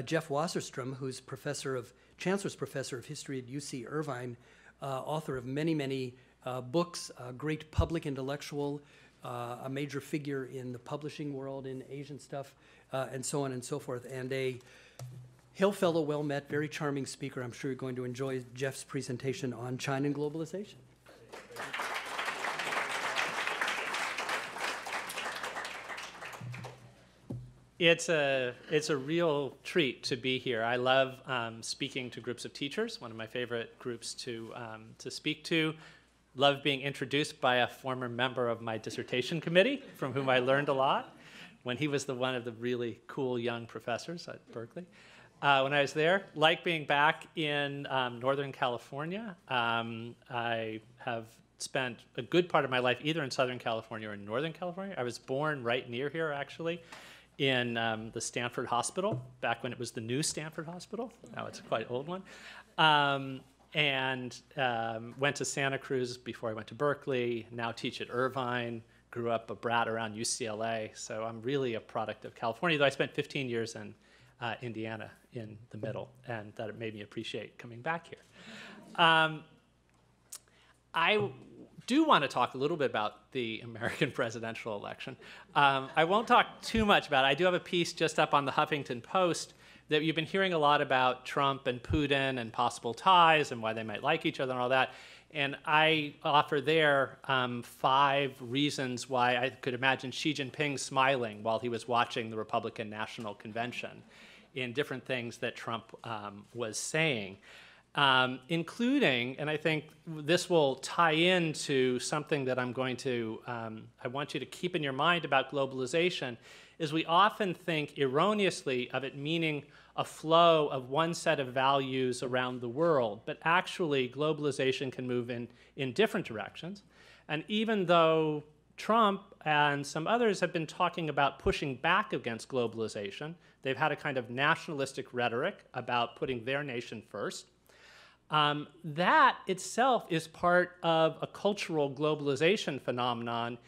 Jeff Wasserstrom, who's Chancellor's Professor of History at UC Irvine, author of many, many books, a great public intellectual, a major figure in the publishing world in Asian stuff, and so on and so forth, and a Hill Fellow, well met, very charming speaker. I'm sure you're going to enjoy Jeff's presentation on China and globalization. It's a real treat to be here. I love speaking to groups of teachers, one of my favorite groups to speak to. Love being introduced by a former member of my dissertation committee, from whom I learned a lot, when he was one of the really cool young professors at Berkeley. When I was there, like being back in Northern California. I have spent a good part of my life either in Southern California or in Northern California. I was born right near here, actually, in the Stanford Hospital, back when it was the new Stanford Hospital. Now it's a quite old one. And went to Santa Cruz before I went to Berkeley, now teach at Irvine, grew up a brat around UCLA. So I'm really a product of California, though I spent 15 years in Indiana in the middle, and that it made me appreciate coming back here. I do want to talk a little bit about the American presidential election. I won't talk too much about it. I do have a piece just up on the Huffington Post that you've been hearing a lot about Trump and Putin and possible ties and why they might like each other and all that. And I offer there 5 reasons why I could imagine Xi Jinping smiling while he was watching the Republican National Convention in different things that Trump was saying, including, and I think this will tie into something that I'm going to, I want you to keep in your mind about globalization, is we often think erroneously of it meaning a flow of one set of values around the world, but actually globalization can move in different directions. And even though Trump and some others have been talking about pushing back against globalization, they've had a kind of nationalistic rhetoric about putting their nation first. That itself is part of a cultural globalization phenomenon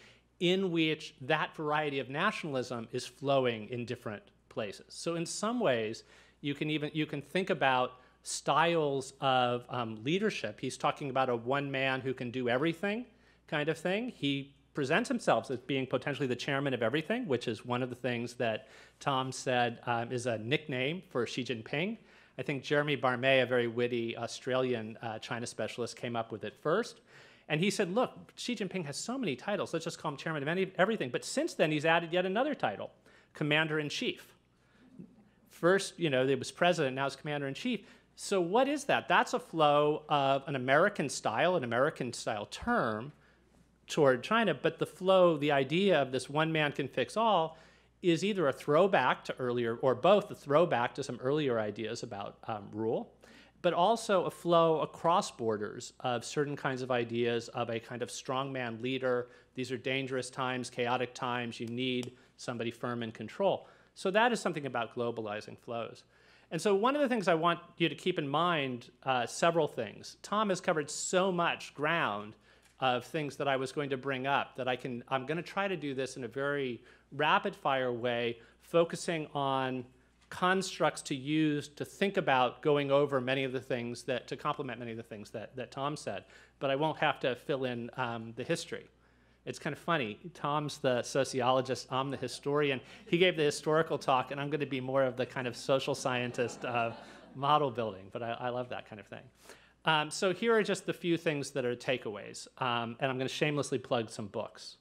in which that variety of nationalism is flowing in different places. So in some ways, you can think about styles of leadership. He's talking about a one man who can do everything kind of thing. He presents himself as being potentially the chairman of everything, which is one of the things that Tom said is a nickname for Xi Jinping. I think Jeremy Barmay, a very witty Australian China specialist, came up with it first. And he said, look, Xi Jinping has so many titles, let's just call him chairman of everything. But since then, he's added yet another title, commander-in-chief. First, it was president, now it's commander-in-chief. So what is that? That's a flow of an American style term toward China, but the flow, the idea of this one man can fix all, is either a throwback to earlier, or both a throwback to some earlier ideas about rule, but also a flow across borders of certain kinds of ideas of a kind of strongman leader. These are dangerous times, chaotic times. You need somebody firm in control. So that is something about globalizing flows. And so one of the things I want you to keep in mind, several things. Tom has covered so much ground of things that I was going to bring up that I'm going to try to do this in a very rapid-fire way, focusing on constructs to use to think about going over many of the things to complement many of the things that Tom said. But I won't have to fill in the history. It's kind of funny. Tom's the sociologist, I'm the historian. He gave the historical talk, and I'm going to be more of the kind of social scientist model building, but I love that kind of thing. So here are just the few things that are takeaways, and I'm going to shamelessly plug some books.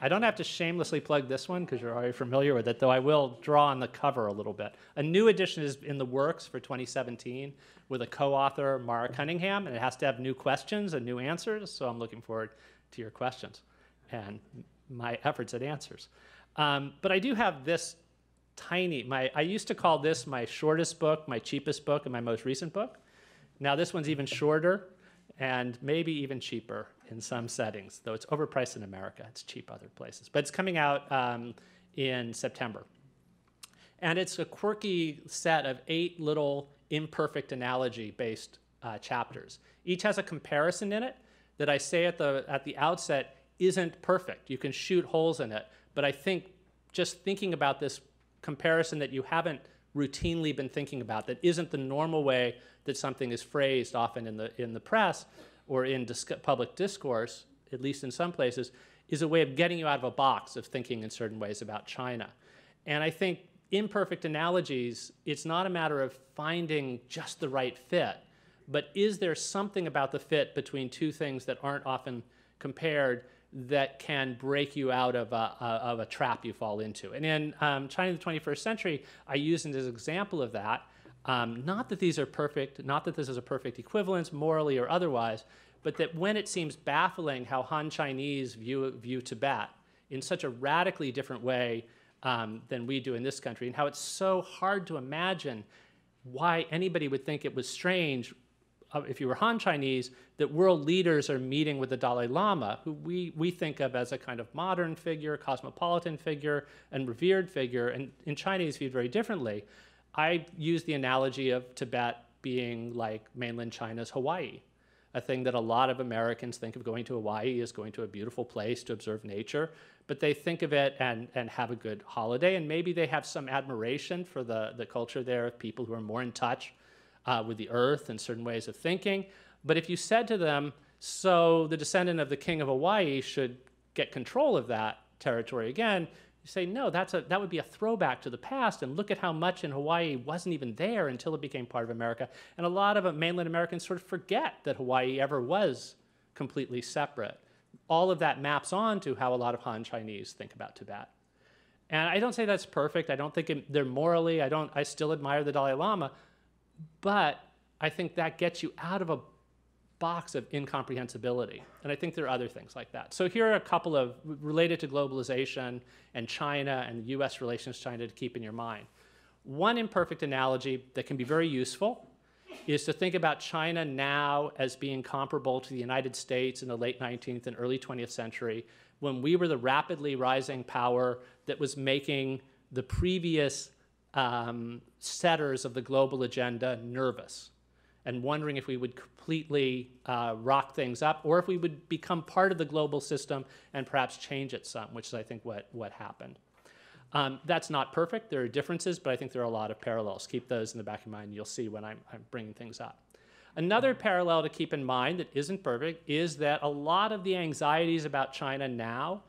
I don't have to shamelessly plug this one because you're already familiar with it, though I will draw on the cover a little bit. A new edition is in the works for 2017 with a co-author, Mara Cunningham, and it has to have new questions and new answers, so I'm looking forward to your questions and my efforts at answers. But I do have this I used to call this my shortest book, my cheapest book, and my most recent book. Now this one's even shorter and maybe even cheaper in some settings, though it's overpriced in America. It's cheap other places. But it's coming out in September. And it's a quirky set of 8 little imperfect analogy-based chapters. Each has a comparison in it that I say at the outset isn't perfect. You can shoot holes in it. But I think just thinking about this comparison that you haven't routinely been thinking about, that isn't the normal way that something is phrased often in the press or in public discourse, at least in some places, is a way of getting you out of a box of thinking in certain ways about China. And I think imperfect analogies, it's not a matter of finding just the right fit, but is there something about the fit between two things that aren't often compared that can break you out of a trap you fall into? And in China in the 21st century, I use it as an example of that. Not that these are perfect, not that this is a perfect equivalence, morally or otherwise, but that when it seems baffling how Han Chinese view Tibet in such a radically different way than we do in this country, and how it's so hard to imagine why anybody would think it was strange, if you were Han Chinese, that world leaders are meeting with the Dalai Lama, who we think of as a kind of modern figure, cosmopolitan figure, and revered figure, and in China he's viewed very differently. I use the analogy of Tibet being like mainland China's Hawaii, a thing that a lot of Americans think of going to Hawaii as going to a beautiful place to observe nature, but they think of it and have a good holiday, and maybe they have some admiration for the culture there of people who are more in touch with the earth and certain ways of thinking. But if you said to them, so the descendant of the king of Hawaii should get control of that territory again, you say, no, that would be a throwback to the past, and look at how much in Hawaii wasn't even there until it became part of America. And a lot of mainland Americans sort of forget that Hawaii ever was completely separate. All of that maps on to how a lot of Han Chinese think about Tibet. And I don't say that's perfect. I don't think they're morally, I still admire the Dalai Lama, but I think that gets you out of a box of incomprehensibility. And I think there are other things like that. So here are a couple of related to globalization and China and the US relations to China to keep in your mind. One imperfect analogy that can be very useful is to think about China now as being comparable to the United States in the late 19th and early 20th century, when we were the rapidly rising power that was making the previous setters of the global agenda nervous and wondering if we would completely rock things up, or if we would become part of the global system and perhaps change it some, which is, I think, what happened. That's not perfect. There are differences, but I think there are a lot of parallels. Keep those in the back of your mind, and you'll see when I'm bringing things up. Another parallel to keep in mind that isn't perfect is that a lot of the anxieties about China now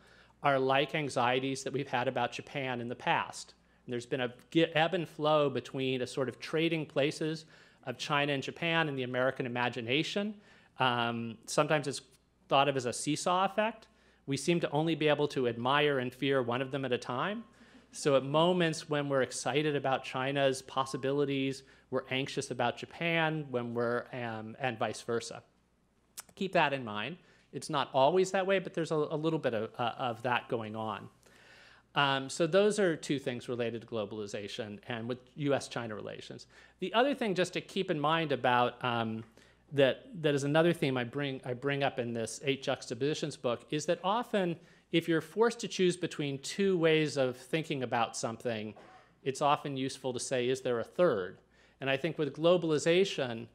are like anxieties that we've had about Japan in the past. And there's been a ebb and flow between a sort of trading places of China and Japan in the American imagination. Sometimes it's thought of as a seesaw effect. We seem to only be able to admire and fear one of them at a time. So at moments when we're excited about China's possibilities, we're anxious about Japan, and vice versa. Keep that in mind. It's not always that way, but there's a little bit of that going on. So those are two things related to globalization and with US-China relations. The other thing just to keep in mind about that is another theme I bring up in this 8 Juxtapositions book, is that often if you're forced to choose between two ways of thinking about something, it's often useful to say, is there a third? And I think with globalization,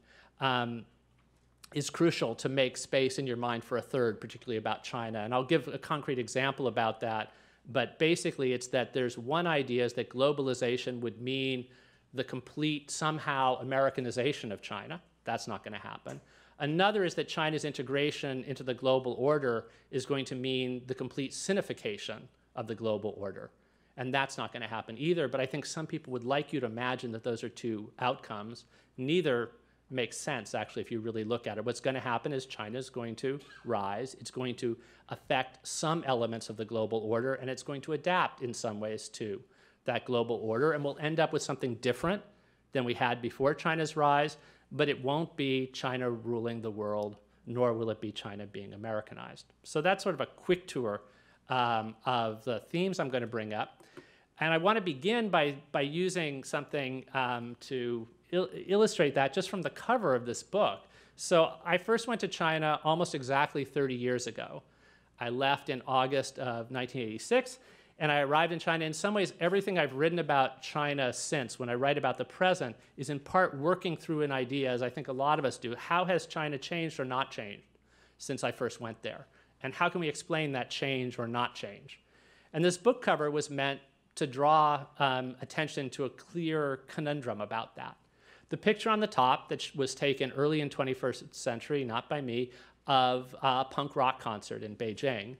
it's crucial to make space in your mind for a third, particularly about China. And I'll give a concrete example about that. But basically, it's that there's one idea is that globalization would mean the complete, somehow, Americanization of China. That's not going to happen. Another is that China's integration into the global order is going to mean the complete sinification of the global order. And that's not going to happen either. But I think some people would like you to imagine that those are two outcomes. Neither makes sense, actually, if you really look at it. What's going to happen is China's going to rise. It's going to affect some elements of the global order, and it's going to adapt in some ways to that global order, and we'll end up with something different than we had before China's rise, but it won't be China ruling the world, nor will it be China being Americanized. So that's sort of a quick tour of the themes I'm going to bring up. And I want to begin by using something to illustrate that just from the cover of this book. So I first went to China almost exactly 30 years ago. I left in August of 1986, and I arrived in China. In some ways, everything I've written about China since, when I write about the present, is in part working through an idea, as I think a lot of us do. How has China changed or not changed since I first went there? And how can we explain that change or not change? And this book cover was meant to draw attention to a clear conundrum about that. The picture on the top that was taken early in 21st century, not by me, of a punk rock concert in Beijing,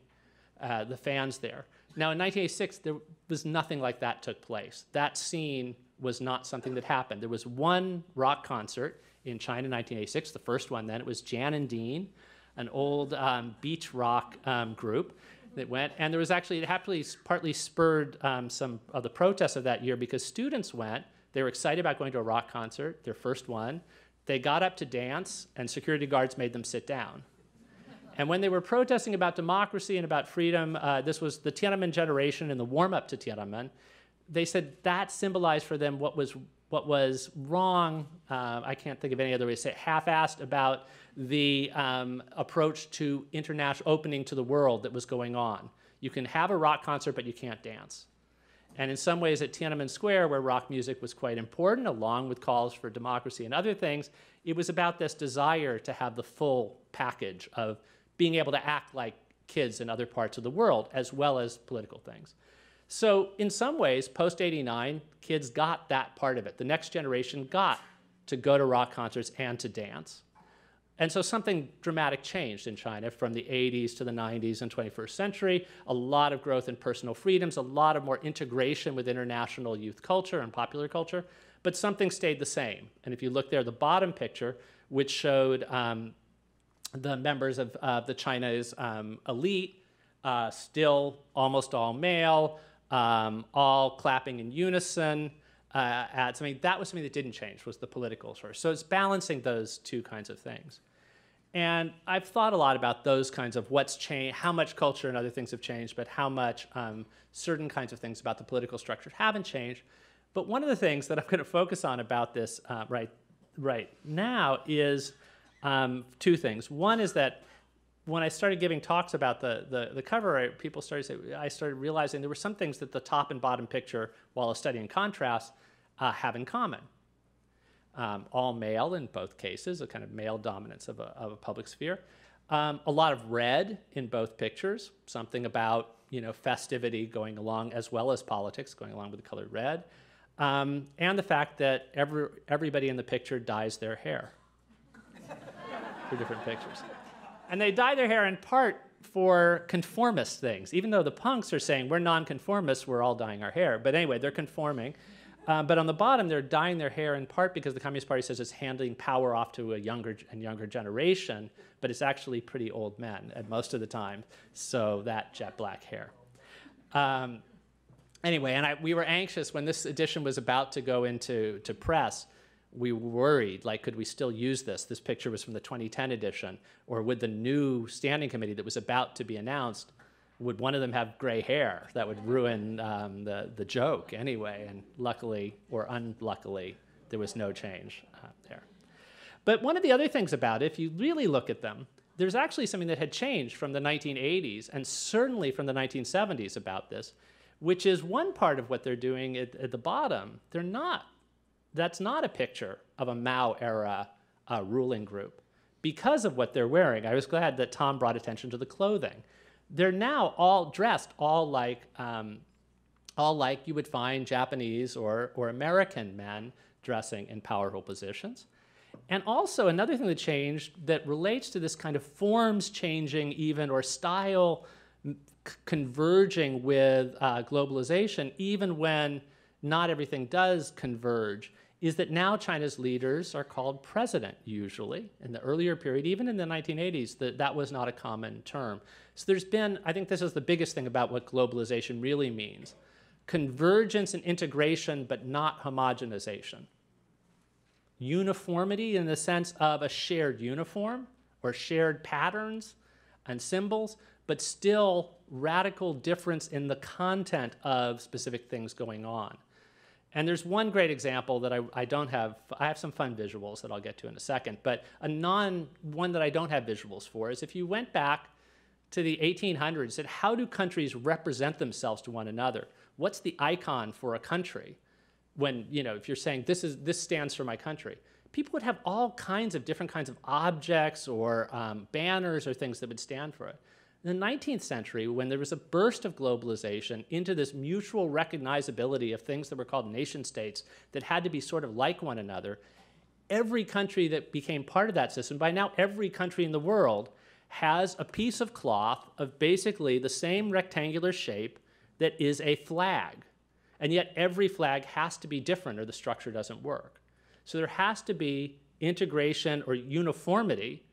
the fans there. Now, in 1986, there was nothing like that took place. That scene was not something that happened. There was one rock concert in China in 1986, the first one then. It was Jan and Dean, an old beach rock group that went. And there was actually, it partly spurred some of the protests of that year because students went. They were excited about going to a rock concert, their first one. They got up to dance, and security guards made them sit down. And when they were protesting about democracy and about freedom, this was the Tiananmen generation and the warm-up to Tiananmen, they said that symbolized for them what was wrong, I can't think of any other way to say it, half-assed about the approach to international opening to the world that was going on. You can have a rock concert, but you can't dance. And in some ways at Tiananmen Square, where rock music was quite important, along with calls for democracy and other things, it was about this desire to have the full package of being able to act like kids in other parts of the world, as well as political things. So in some ways, post-89, kids got that part of it. The next generation got to go to rock concerts and to dance. And so something dramatic changed in China from the 80s to the 90s and 21st century. A lot of growth in personal freedoms, a lot of more integration with international youth culture and popular culture, but something stayed the same. And if you look there, the bottom picture, which showed the members of the China's elite, still almost all male, all clapping in unison, at something, that was something that didn't change, was the political source. So it's balancing those two kinds of things. And I've thought a lot about those kinds of what's changed, how much culture and other things have changed, but how much certain kinds of things about the political structure haven't changed. But one of the things that I'm going to focus on about this right now is two things. One is that when I started giving talks about the cover, people started to say, I started realizing there were some things that the top and bottom picture, while studying contrast, have in common. All male in both cases, a kind of male dominance of a public sphere. A lot of red in both pictures, something about festivity going along as well as politics going along with the color red. And the fact that everybody in the picture dyes their hair for different pictures. And they dye their hair in part for conformist things, even though the punks are saying we're nonconformists, we're all dyeing our hair. But anyway, they're conforming. But on the bottom, they're dyeing their hair in part because the Communist Party says it's handing power off to a younger and younger generation, but it's actually pretty old men at most of the time, so that jet black hair. Anyway, and we were anxious when this edition was about to go into press. We were worried, like, could we still use this? This picture was from the 2010 edition, or would the new standing committee that was about to be announced, would one of them have gray hair? That would ruin the joke anyway, and luckily, or unluckily, there was no change there. But one of the other things about it, if you really look at them, there's actually something that had changed from the 1980s, and certainly from the 1970s about this, which is one part of what they're doing at the bottom. That's not a picture of a Mao-era ruling group because of what they're wearing. I was glad that Tom brought attention to the clothing. They're now all dressed all like you would find Japanese or American men dressing in powerful positions. And also another thing that changed that relates to this kind of forms changing even, or style converging with globalization, even when not everything does converge, is that now China's leaders are called president, usually. In the earlier period, even in the 1980s, that was not a common term. So there's been, I think this is the biggest thing about what globalization really means, convergence and integration, but not homogenization. Uniformity in the sense of a shared uniform or shared patterns and symbols, but still radical difference in the content of specific things going on. And there's one great example that I don't have. I have some fun visuals that I'll get to in a second, but one that I don't have visuals for is if you went back to the 1800s and how do countries represent themselves to one another? What's the icon for a country? When, if you're saying this stands for my country, people would have all kinds of different kinds of objects or banners or things that would stand for it. In the 19th century, when there was a burst of globalization into this mutual recognizability of things that were called nation states that had to be sort of like one another, every country that became part of that system, by now every country in the world has a piece of cloth of basically the same rectangular shape that is a flag. And yet every flag has to be different or the structure doesn't work. So there has to be integration or uniformity,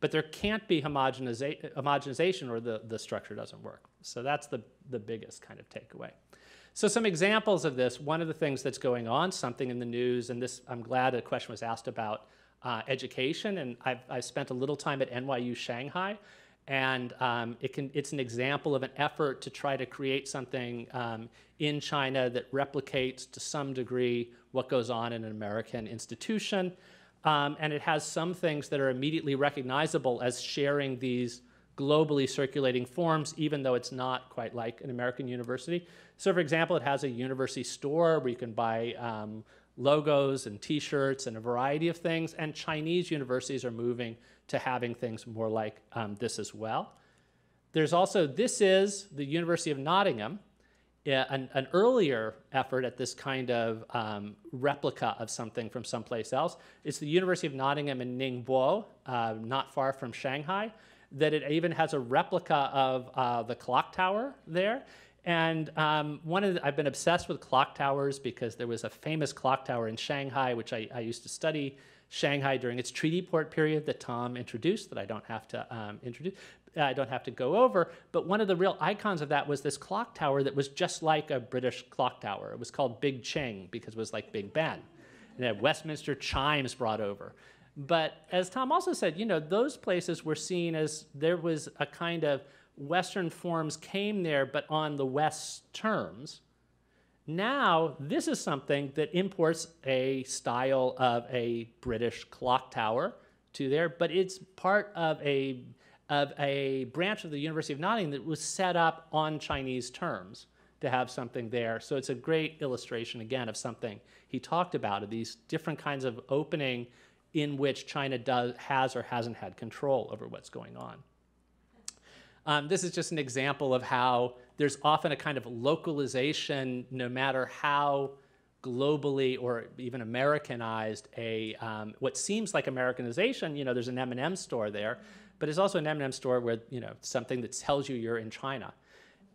but there can't be homogenization or the structure doesn't work. So that's the biggest kind of takeaway. So some examples of this, one of the things that's going on, something in the news, and this, I'm glad a question was asked about education, and I've spent a little time at NYU Shanghai, and it's an example of an effort to try to create something in China that replicates to some degree what goes on in an American institution. And it has some things that are immediately recognizable as sharing these globally circulating forms, even though it's not quite like an American university. So for example, it has a university store where you can buy logos and t-shirts and a variety of things, and Chinese universities are moving to having things more like this as well. There's also, this is the University of Nottingham, an earlier effort at this kind of replica of something from someplace else. It's the University of Nottingham in Ningbo, not far from Shanghai, that it even has a replica of the clock tower there. And I've been obsessed with clock towers because there was a famous clock tower in Shanghai, which I used to study Shanghai during its treaty port period that Tom introduced, that I don't have to go over. But one of the real icons of that was this clock tower that was just like a British clock tower. It was called Big Cheng because it was like Big Ben. And it had Westminster chimes brought over. But as Tom also said, those places were seen as there was a kind of Western forms came there, but on the West's terms. Now, this is something that imports a style of a British clock tower to there, but it's part of a branch of the University of Nottingham that was set up on Chinese terms to have something there. So it's a great illustration, again, of something he talked about, of these different kinds of opening in which China has or hasn't had control over what's going on. This is just an example of how there's often a kind of localization, no matter how globally or even Americanized what seems like Americanization. There's an M&M store there, but it's also an M&M store where, something that tells you you're in China.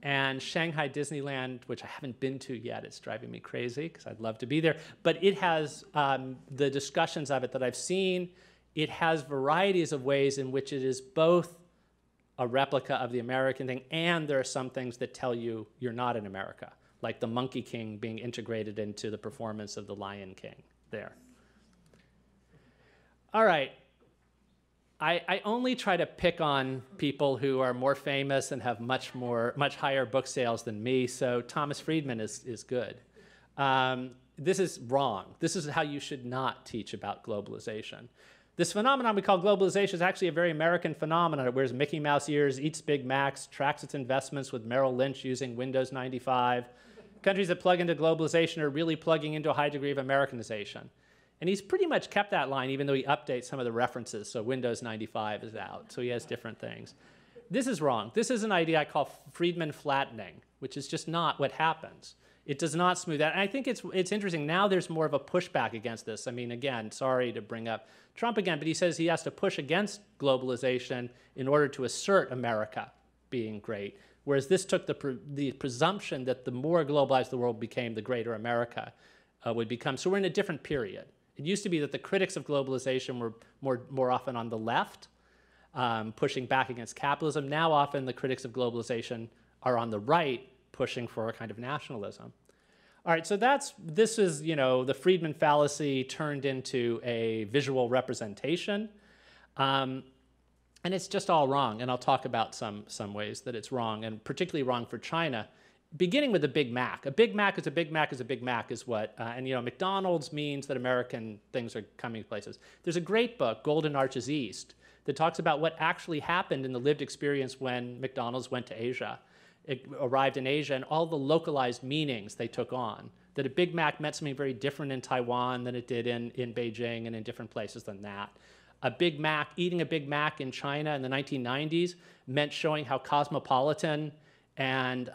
And Shanghai Disneyland, which I haven't been to yet, it's driving me crazy because I'd love to be there, but it has the discussions of it that I've seen. It has varieties of ways in which it is both a replica of the American thing, and there are some things that tell you you're not in America, like the Monkey King being integrated into the performance of the Lion King there. All right. I only try to pick on people who are more famous and have much higher book sales than me, so Thomas Friedman is good. This is wrong. This is how you should not teach about globalization. This phenomenon we call globalization is actually a very American phenomenon. It wears Mickey Mouse ears, eats Big Macs, tracks its investments with Merrill Lynch using Windows 95. Countries that plug into globalization are really plugging into a high degree of Americanization. And he's pretty much kept that line, even though he updates some of the references. So Windows 95 is out, so he has different things. This is wrong. This is an idea I call Friedman flattening, which is just not what happens. It does not smooth out. And I think it's interesting. Now there's more of a pushback against this. I mean, again, sorry to bring up Trump again, but he says he has to push against globalization in order to assert America being great, whereas this took the presumption that the more globalized the world became, the greater America would become. So we're in a different period. It used to be that the critics of globalization were more often on the left, pushing back against capitalism. Now often the critics of globalization are on the right, pushing for a kind of nationalism. All right, so this is, the Friedman fallacy turned into a visual representation. And it's just all wrong, and I'll talk about some ways that it's wrong, and particularly wrong for China, beginning with a Big Mac. A Big Mac is a Big Mac is a Big Mac is what, and McDonald's means that American things are coming places. There's a great book, Golden Arches East, that talks about what actually happened in the lived experience when McDonald's went to Asia. It arrived in Asia, and all the localized meanings they took on. That a Big Mac meant something very different in Taiwan than it did in Beijing and in different places than that. A Big Mac, eating a Big Mac in China in the 1990s meant showing how cosmopolitan and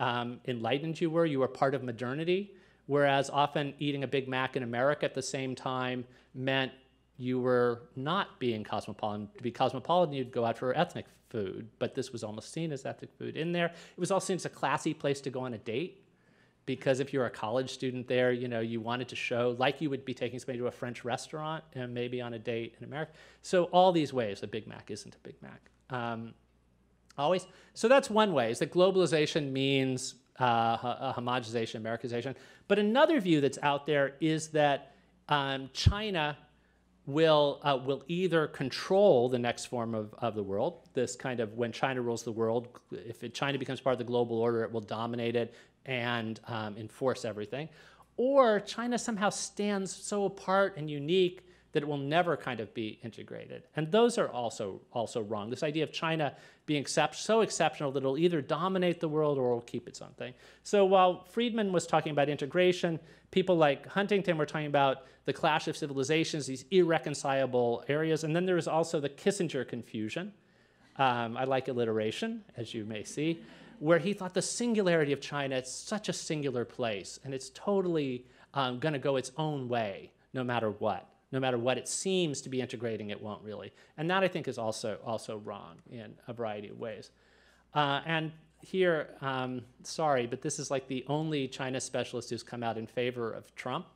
enlightened you were. You were part of modernity, whereas often eating a Big Mac in America at the same time meant you were not being cosmopolitan. To be cosmopolitan, you'd go out for ethnic food, but this was almost seen as ethnic food in there. It was also seen as a classy place to go on a date, because if you're a college student there, you know, you wanted to show like you would be taking somebody to a French restaurant and maybe on a date in America. So all these ways, a Big Mac isn't a Big Mac. Always. So that's one way, is that globalization means homogenization, Americanization. But another view that's out there is that China will either control the next form of the world, this kind of when China rules the world, if China becomes part of the global order, it will dominate it and enforce everything, or China somehow stands so apart and unique that it will never kind of be integrated. And those are also wrong. This idea of China being so exceptional that it'll either dominate the world or it'll keep its own thing. So while Friedman was talking about integration, people like Huntington were talking about the clash of civilizations, these irreconcilable areas. And then there is also the Kissinger confusion. I like alliteration, as you may see, where he thought the singularity of China, it's such a singular place, and it's totally going to go its own way, no matter what. No matter what it seems to be integrating, it won't really. And that, I think, is also wrong in a variety of ways. And here, sorry, but this is like the only China specialist who's come out in favor of Trump,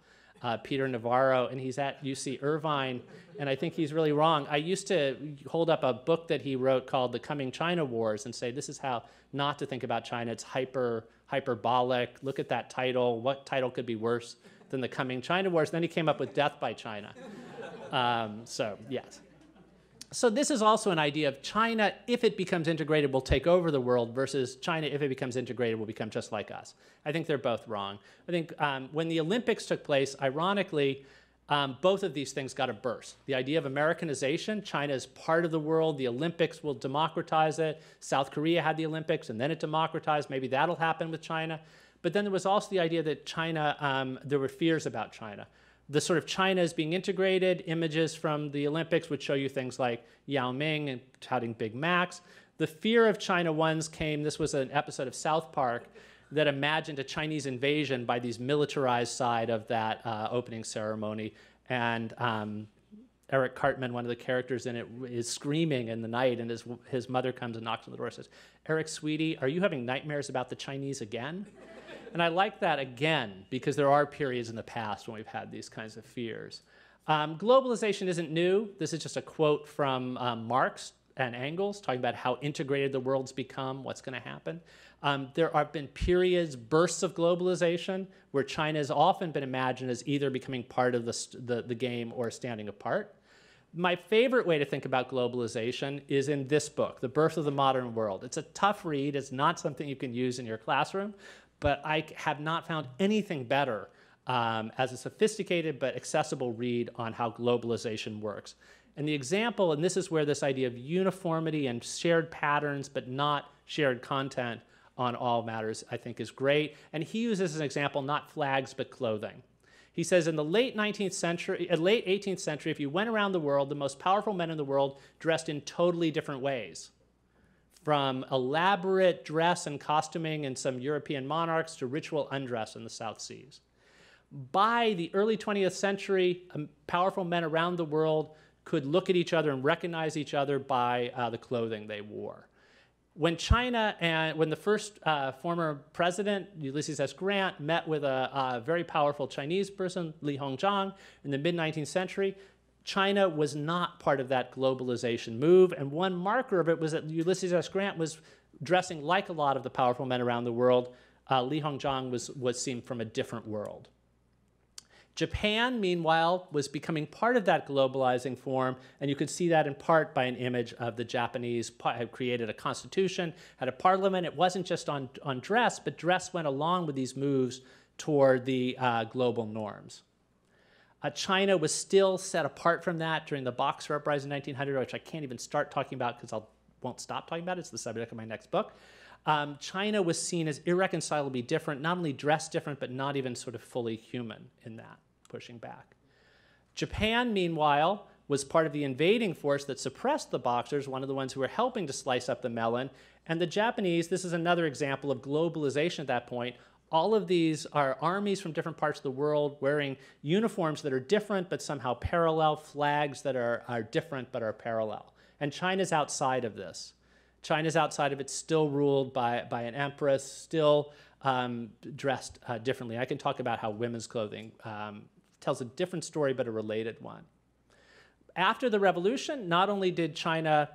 Peter Navarro, and he's at UC Irvine, and I think he's really wrong. I used to hold up a book that he wrote called The Coming China Wars and say, this is how not to think about China. It's hyperbolic. Look at that title. What title could be worse than The Coming China Wars? Then he came up with Death by China. So, yes. So this is also an idea of China, if it becomes integrated, will take over the world, versus China, if it becomes integrated, will become just like us. I think they're both wrong. I think when the Olympics took place, ironically, both of these things got a burst. The idea of Americanization, China is part of the world, the Olympics will democratize it. South Korea had the Olympics and then it democratized. Maybe that'll happen with China. But then there was also the idea that China, there were fears about China. The sort of China is being integrated, images from the Olympics would show you things like Yao Ming and touting Big Macs. The fear of China ones came, this was an episode of South Park that imagined a Chinese invasion by these militarized side of that opening ceremony. And Eric Cartman, one of the characters in it, is screaming in the night, and his mother comes and knocks on the door and says, "Eric, sweetie, are you having nightmares about the Chinese again?" And I like that again, because there are periods in the past when we've had these kinds of fears. Globalization isn't new. This is just a quote from Marx and Engels, talking about how integrated the world's become, what's going to happen. There have been periods, bursts of globalization, where China has often been imagined as either becoming part of the game or standing apart. My favorite way to think about globalization is in this book, The Birth of the Modern World. It's a tough read. It's not something you can use in your classroom, but I have not found anything better as a sophisticated but accessible read on how globalization works. And the example, and this is where this idea of uniformity and shared patterns but not shared content on all matters, I think is great. And he uses as an example not flags but clothing. He says in the late 18th century, if you went around the world, the most powerful men in the world dressed in totally different ways. From elaborate dress and costuming in some European monarchs to ritual undress in the South Seas. By the early 20th century, powerful men around the world could look at each other and recognize each other by the clothing they wore. When the first former president, Ulysses S. Grant, met with a very powerful Chinese person, Li Hongzhang, in the mid-19th century, China was not part of that globalization move, and one marker of it was that Ulysses S. Grant was dressing like a lot of the powerful men around the world. Li Hongzhang was seen from a different world. Japan, meanwhile, was becoming part of that globalizing form, and you could see that in part by an image of the Japanese had created a constitution, had a parliament. It wasn't just on dress, but dress went along with these moves toward the global norms. China was still set apart from that during the Boxer Uprising in 1900, which I can't even start talking about because I won't stop talking about it. It's the subject of my next book. China was seen as irreconcilably different, not only dressed different, but not even sort of fully human in that, pushing back. Japan, meanwhile, was part of the invading force that suppressed the Boxers, one of the ones who were helping to slice up the melon. And the Japanese, this is another example of globalization at that point. All of these are armies from different parts of the world wearing uniforms that are different but somehow parallel, flags that are different but are parallel. And China's outside of this. China's outside of it, still ruled by an empress, still dressed differently. I can talk about how women's clothing tells a different story but a related one. After the revolution, not only did China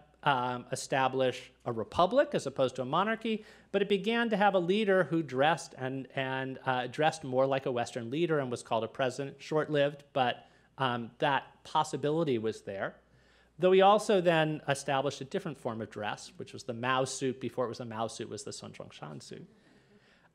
establish a republic as opposed to a monarchy, but it began to have a leader who dressed and dressed more like a Western leader and was called a president. Short-lived, but that possibility was there. Though he also then established a different form of dress, which was the Mao suit. Before it was the Mao suit, was the Sun Zhongshan suit.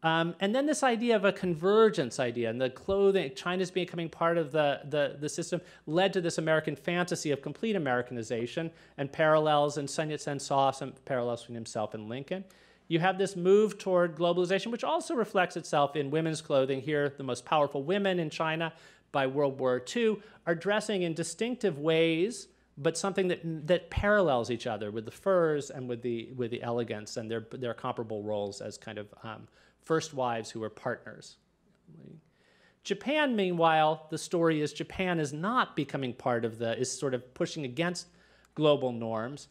And then this idea of a convergence idea, and the clothing, China's becoming part of the system, led to this American fantasy of complete Americanization and parallels, and Sun Yat-sen saw some parallels between himself and Lincoln. You have this move toward globalization, which also reflects itself in women's clothing. Here, the most powerful women in China by World War II are dressing in distinctive ways, but something that parallels each other with the furs and with the elegance and their comparable roles as kind of first wives who were partners. Japan, meanwhile, the story is Japan is not becoming part of is sort of pushing against global norms.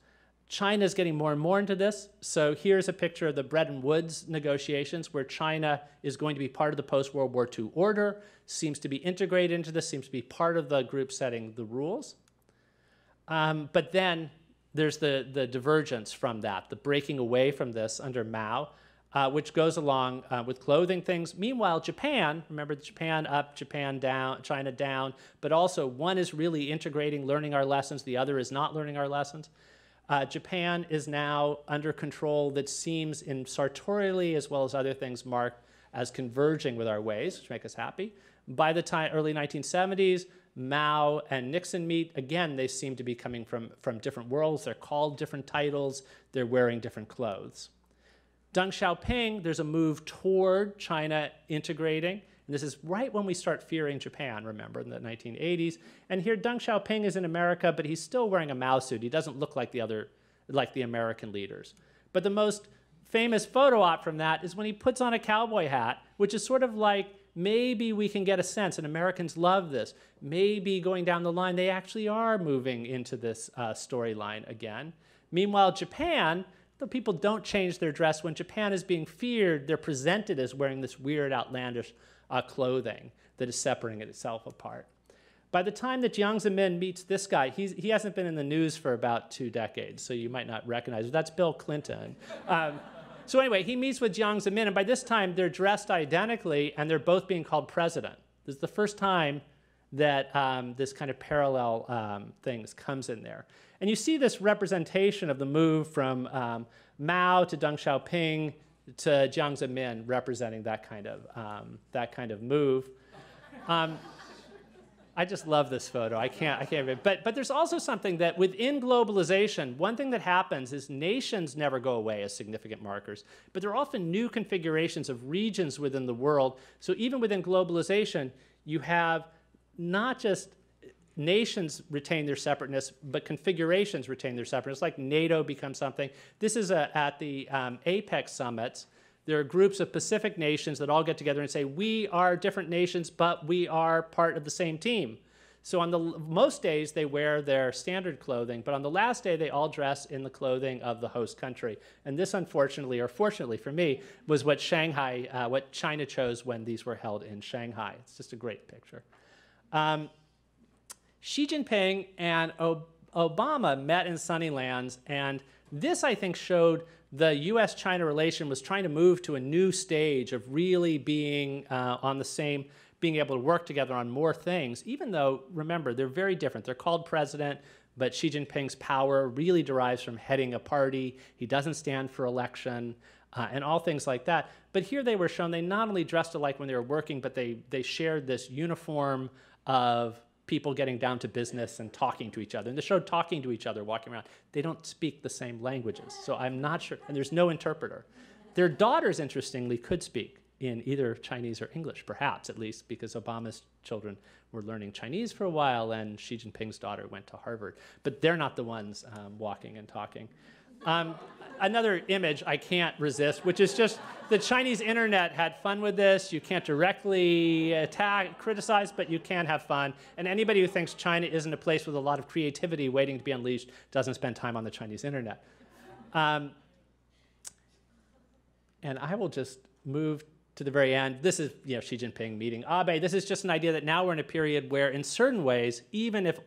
China is getting more and more into this. So here's a picture of the Bretton Woods negotiations where China is going to be part of the post-World War II order, seems to be integrated into this, seems to be part of the group setting the rules. But then there's the divergence from that, the breaking away from this under Mao, which goes along with clothing things. Meanwhile, Japan, remember Japan up, Japan down, China down, but also one is really integrating, learning our lessons, the other is not learning our lessons. Japan is now under control that seems in sartorially as well as other things marked as converging with our ways, which make us happy. By the early 1970s, Mao and Nixon meet. Again, they seem to be coming from different worlds. They're called different titles. They're wearing different clothes. Deng Xiaoping, there's a move toward China integrating. And this is right when we start fearing Japan, remember, in the 1980s. And here Deng Xiaoping is in America, but he's still wearing a Mao suit. He doesn't look like the American leaders. But the most famous photo op from that is when he puts on a cowboy hat, which is sort of like, maybe we can get a sense, and Americans love this, maybe going down the line, they actually are moving into this storyline again. Meanwhile, Japan, the people don't change their dress. When Japan is being feared, they're presented as wearing this weird, outlandish clothing that is separating itself apart. By the time that Jiang Zemin meets this guy, he hasn't been in the news for about 2 decades, so you might not recognize him. That's Bill Clinton. So anyway, he meets with Jiang Zemin, and by this time, they're dressed identically, and they're both being called president. This is the first time that this kind of parallel things comes in there. And you see this representation of the move from Mao to Deng Xiaoping to Jiang Zemin representing that kind of move. I just love this photo. I can't. But there's also something that within globalization, one thing that happens is nations never go away as significant markers, but there are often new configurations of regions within the world. So even within globalization, you have not just nations retain their separateness, but configurations retain their separateness, like NATO becomes something. This is at the APEC summits. There are groups of Pacific nations that all get together and say, we are different nations, but we are part of the same team. So on most days, they wear their standard clothing, but on the last day, they all dress in the clothing of the host country. And this, unfortunately, or fortunately for me, was what what China chose when these were held in Shanghai. It's just a great picture. Xi Jinping and Obama met in Sunnylands, and this, I think, showed the U.S.-China relation was trying to move to a new stage of really being on the same, being able to work together on more things, even though, remember, they're very different. They're called president, but Xi Jinping's power really derives from heading a party. He doesn't stand for election, and all things like that. But here they were shown they not only dressed alike when they were working, but they shared this uniform of people getting down to business and talking to each other. And they showed talking to each other, walking around. They don't speak the same languages, so I'm not sure, and there's no interpreter. Their daughters, interestingly, could speak in either Chinese or English, perhaps, at least, because Obama's children were learning Chinese for a while, and Xi Jinping's daughter went to Harvard. But they're not the ones walking and talking. Another image I can't resist, which is just the Chinese internet had fun with this. You can't directly criticize, but you can have fun. And anybody who thinks China isn't a place with a lot of creativity waiting to be unleashed doesn't spend time on the Chinese internet. And I will just move to the very end. This is Xi Jinping meeting Abe. This is just an idea that now we're in a period where in certain ways, even if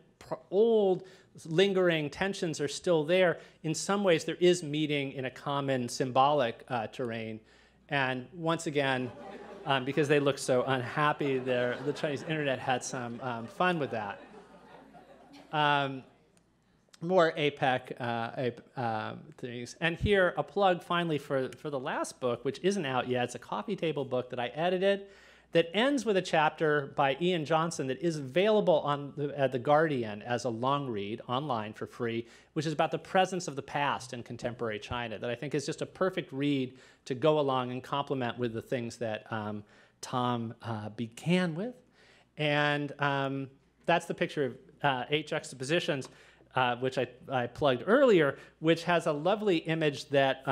old lingering tensions are still there, in some ways there is meeting in a common symbolic terrain. And once again, because they look so unhappy there, the Chinese internet had some fun with that. More APEC things. And here, a plug finally for the last book, which isn't out yet. It's a coffee table book that I edited that ends with a chapter by Ian Johnson that is available at The Guardian as a long read online for free, which is about the presence of the past in contemporary China, that I think is just a perfect read to go along and complement with the things that Tom began with. And that's the picture of 8 juxtapositions, which I plugged earlier, which has a lovely image that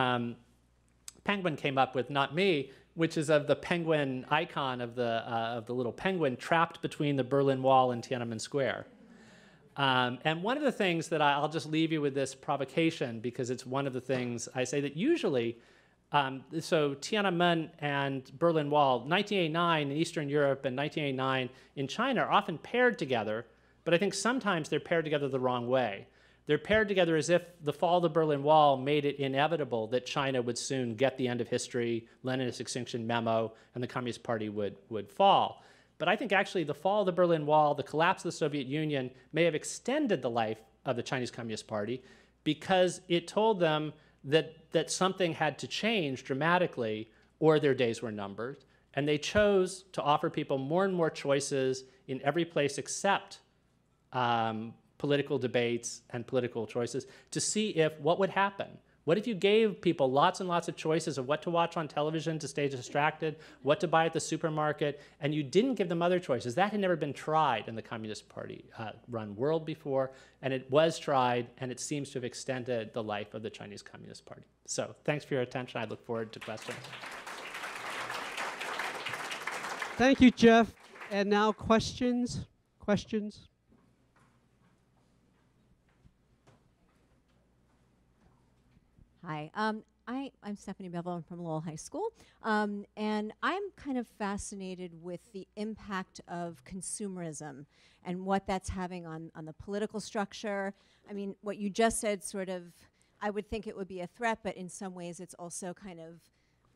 Penguin came up with, not me, which is of the penguin icon of the little penguin trapped between the Berlin Wall and Tiananmen Square. And one of the things that I'll just leave you with this provocation, because it's one of the things I say that usually, so Tiananmen and Berlin Wall, 1989 in Eastern Europe and 1989 in China are often paired together, but I think sometimes they're paired together the wrong way. They're paired together as if the fall of the Berlin Wall made it inevitable that China would soon get the end of history, Leninist extinction memo, and the Communist Party would fall. But I think actually the fall of the Berlin Wall, the collapse of the Soviet Union, may have extended the life of the Chinese Communist Party because it told them that something had to change dramatically or their days were numbered. And they chose to offer people more and more choices in every place except political debates and political choices to see if what would happen. What if you gave people lots and lots of choices of what to watch on television to stay distracted, what to buy at the supermarket, and you didn't give them other choices? That had never been tried in the Communist Party run world before, and it was tried, and it seems to have extended the life of the Chinese Communist Party. So thanks for your attention. I look forward to questions. Thank you, Jeff. And now questions? Questions? Hi, I'm Stephanie Bevel. I'm from Lowell High School, and I'm kind of fascinated with the impact of consumerism and what that's having on the political structure. I mean, what you just said sort of, I would think it would be a threat, but in some ways it's also kind of,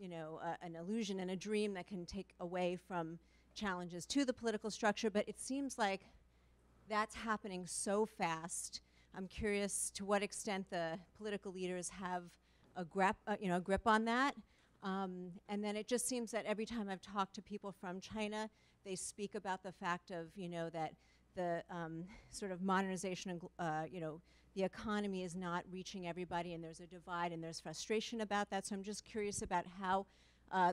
an illusion and a dream that can take away from challenges to the political structure, but it seems like that's happening so fast. I'm curious to what extent the political leaders have a grip on that. And then it just seems that every time I've talked to people from China, they speak about the fact of, that the sort of modernization and, the economy is not reaching everybody, and there's a divide and there's frustration about that. So I'm just curious about how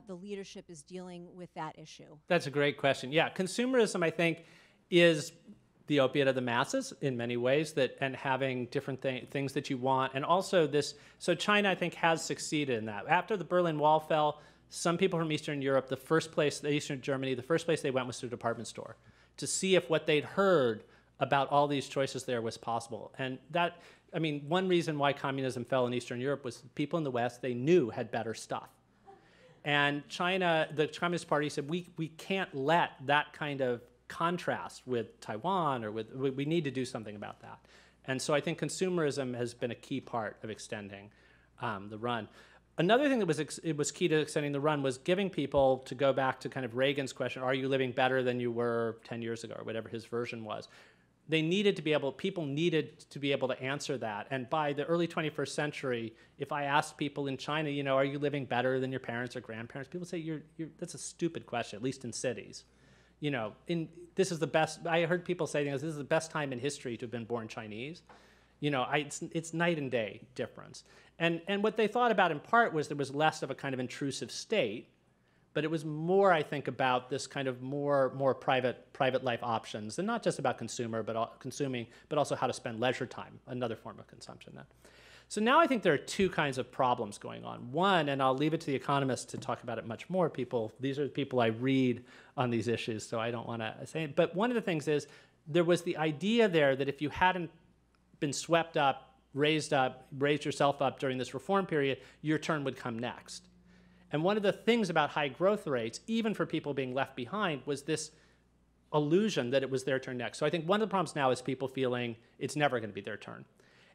the leadership is dealing with that issue. That's a great question. Yeah, consumerism, I think, is the opiate of the masses in many ways, and having different things that you want. And also so China, I think, has succeeded in that. After the Berlin Wall fell, some people from Eastern Europe, Eastern Germany, the first place they went was to a department store to see if what they'd heard about all these choices there was possible. And one reason why communism fell in Eastern Europe was people in the West they knew had better stuff. And China, the Communist Party said, we can't let that kind of contrast with Taiwan or we need to do something about that. And so I think consumerism has been a key part of extending the run. Another thing that was key to extending the run was giving people, to go back to kind of Reagan's question, are you living better than you were 10 years ago, or whatever his version was. People needed to be able to answer that. And by the early 21st century, if I asked people in China, are you living better than your parents or grandparents? People say, that's a stupid question, at least in cities. This is the best. I heard people say, this is the best time in history to have been born Chinese. It's night and day difference. And what they thought about in part was there was less of a kind of intrusive state, but it was more, I think, about this kind of more private life options, and not just about consuming, but also how to spend leisure time, another form of consumption then. So now I think there are two kinds of problems going on. One, and I'll leave it to the economists to talk about it much more, these are the people I read on these issues, so I don't want to say it. But one of the things is, there was the idea there that if you hadn't been swept up, raised yourself up during this reform period, your turn would come next. And one of the things about high growth rates, even for people being left behind, was this illusion that it was their turn next. So I think one of the problems now is people feeling it's never going to be their turn.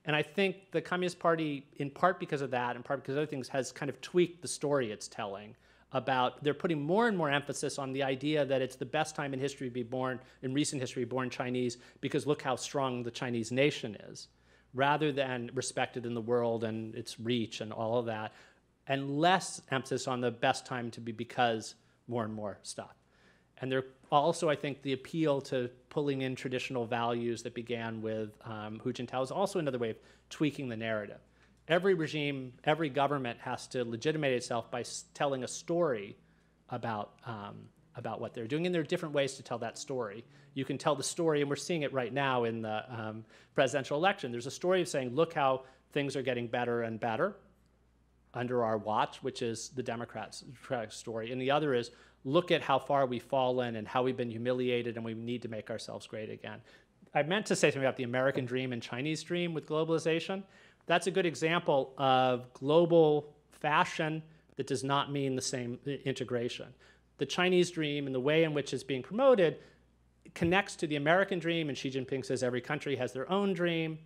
And I think the Communist Party, in part because of that, in part because of other things, has kind of tweaked the story it's telling about, they're putting more and more emphasis on the idea that it's the best time in history to be born, in recent history, born Chinese, because look how strong the Chinese nation is, rather than respected in the world and its reach and all of that, and less emphasis on the best time to be because more and more stuff. And there also, I think, the appeal to pulling in traditional values that began with Hu Jintao is also another way of tweaking the narrative. Every regime, every government has to legitimate itself by telling a story about what they're doing, and there are different ways to tell that story. You can tell the story, and we're seeing it right now in the presidential election. There's a story of saying, look how things are getting better and better under our watch, which is the Democrats' story. And the other is, look at how far we've fallen and how we've been humiliated, and we need to make ourselves great again. I meant to say something about the American dream and Chinese dream with globalization. That's a good example of global fashion that does not mean the same integration. The Chinese dream and the way in which it's being promoted connects to the American dream, and Xi Jinping says every country has their own dream,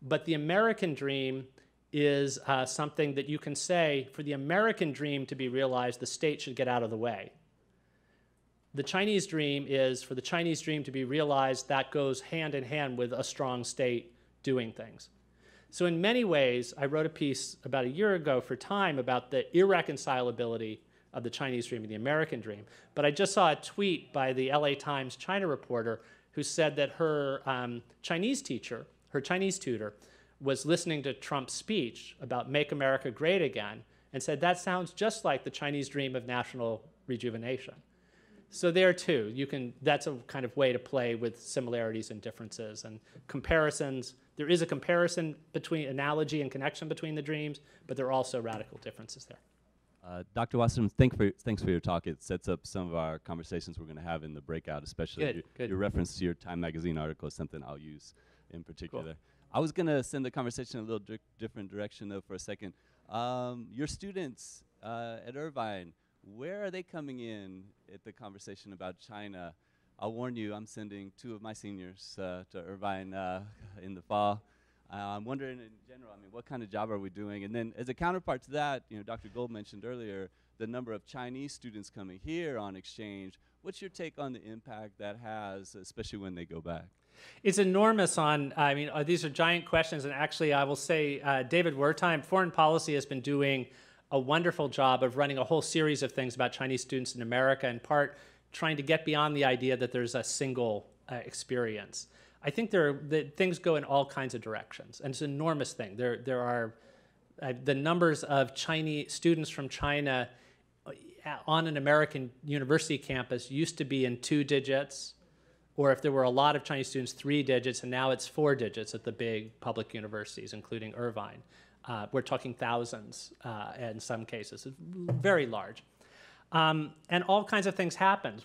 but the American dream is something that you can say, for the American dream to be realized, the state should get out of the way. The Chinese dream is, for the Chinese dream to be realized, that goes hand in hand with a strong state doing things. So in many ways, I wrote a piece about a year ago for Time about the irreconcilability of the Chinese dream and the American dream. But I just saw a tweet by the LA Times China reporter who said that her Chinese teacher, her Chinese tutor, was listening to Trump's speech about Make America Great Again and said, that sounds just like the Chinese dream of national rejuvenation. So there too, that's a kind of way to play with similarities and differences and comparisons. There is a comparison between analogy and connection between the dreams, but there are also radical differences there. Dr. Wasserstrom, thanks for your talk. It sets up some of our conversations we're going to have in the breakout, especially your reference to your Time magazine article is something I'll use in particular. Cool. I was going to send the conversation in a little different direction, though, for a second. Your students at Irvine, where are they coming in at the conversation about China? I'll warn you, I'm sending 2 of my seniors to Irvine in the fall. I'm wondering in general, what kind of job are we doing? And then as a counterpart to that, Dr. Gold mentioned earlier the number of Chinese students coming here on exchange. What's your take on the impact that has, especially when they go back? It's enormous these are giant questions, and actually I will say David Wertheim, Foreign Policy, has been doing a wonderful job of running a whole series of things about Chinese students in America, in part trying to get beyond the idea that there's a single experience. I think things go in all kinds of directions, and it's an enormous thing. There are the numbers of Chinese students from China on an American university campus used to be in 2 digits, or if there were a lot of Chinese students, 3 digits, and now it's 4 digits at the big public universities, including Irvine. We're talking thousands in some cases. It's very large. And all kinds of things happen.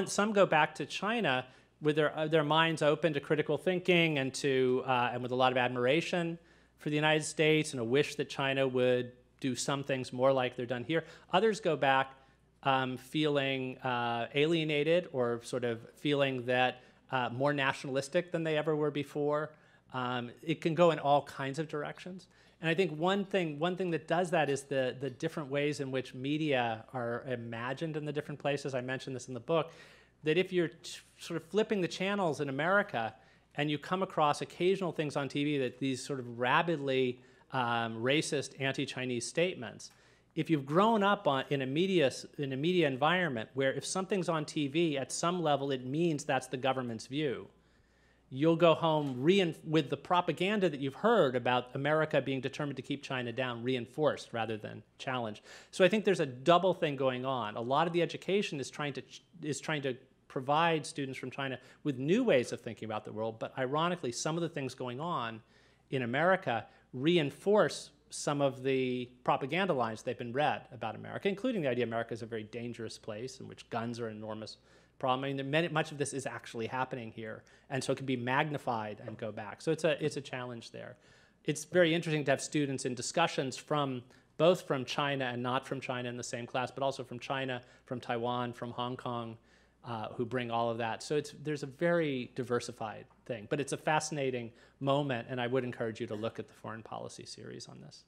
Some go back to China with their minds open to critical thinking and with a lot of admiration for the United States and a wish that China would do some things more like they're done here. Others go back feeling alienated or sort of feeling that more nationalistic than they ever were before. It can go in all kinds of directions. And I think one thing that does that is the different ways in which media are imagined in the different places. I mentioned this in the book, that if you're sort of flipping the channels in America and you come across occasional things on TV that these sort of rabidly racist anti-Chinese statements, if you've grown up in a media environment where if something's on TV, at some level it means that's the government's view, you'll go home with the propaganda that you've heard about America being determined to keep China down reinforced rather than challenged. So I think there's a double thing going on. A lot of the education is trying to provide students from China with new ways of thinking about the world, but ironically, some of the things going on in America reinforce some of the propaganda lines they've been read about America, including the idea America is a very dangerous place in which guns are an enormous problem. I mean, much of this is actually happening here, and so it can be magnified and go back. So it's a challenge there. It's very interesting to have students in discussions both from China and not from China in the same class, but also from China, from Taiwan, from Hong Kong, who bring all of that. So there's a very diversified thing, but it's a fascinating moment, and I would encourage you to look at the foreign policy series on this.